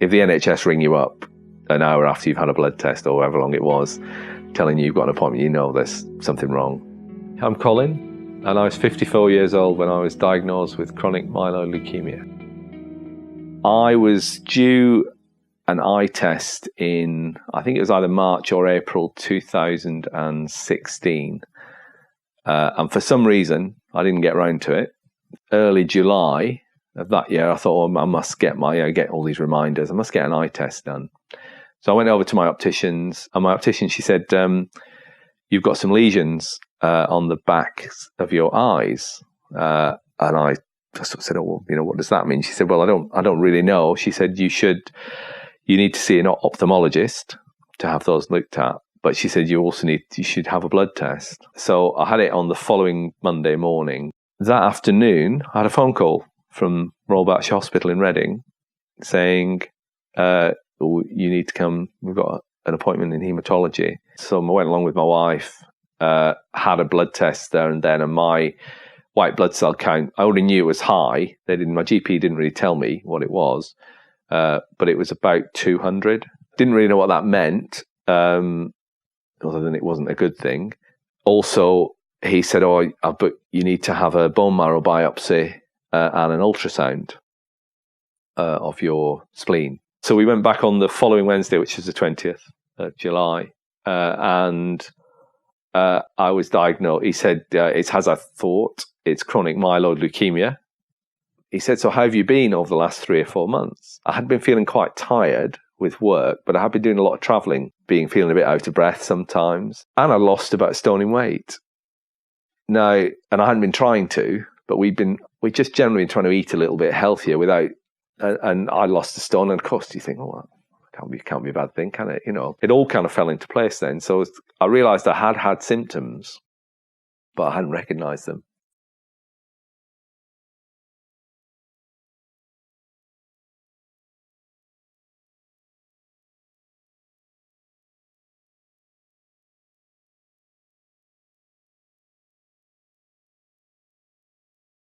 if the NHS ring you up an hour after you've had a blood test or however long it was, telling you you've got an appointment, you know there's something wrong. I'm Colin, and I was 54 years old when I was diagnosed with chronic myeloid leukemia. I was due an eye test in, I think it was either March or April 2016. And for some reason, I didn't get around to it. Early July of that year, I thought, I must get get all these reminders. I must get an eye test done. So I went over to my opticians, and my optician, she said, you've got some lesions on the back of your eyes. And I sort of said, oh, well, what does that mean? She said, well, I don't really know. She said, you need to see an ophthalmologist to have those looked at. But she said, you should have a blood test. So I had it on the following Monday morning. That afternoon, I had a phone call from Royal Berkshire Hospital in Reading saying, you need to come. We've got an appointment in haematology. So I went along with my wife, had a blood test there and then, and my white blood cell count, I already knew it was high. My GP didn't really tell me what it was, but it was about 200. Didn't really know what that meant, other than it wasn't a good thing. Also, he said, but you need to have a bone marrow biopsy and an ultrasound of your spleen. So we went back on the following Wednesday, which is the 20th of July, and I was diagnosed. He said, it's as I thought, it's chronic myeloid leukemia. He said, so how have you been over the last 3 or 4 months? I had been feeling quite tired with work, but I had been doing a lot of travelling, feeling a bit out of breath sometimes, and I lost about a stone in weight. Now, and I hadn't been trying to, but we've just generally been trying to eat a little bit healthier without, and I lost a stone, and of course you think, oh, can't be a bad thing, can it? It all kind of fell into place then. So I realised I had symptoms, but I hadn't recognised them.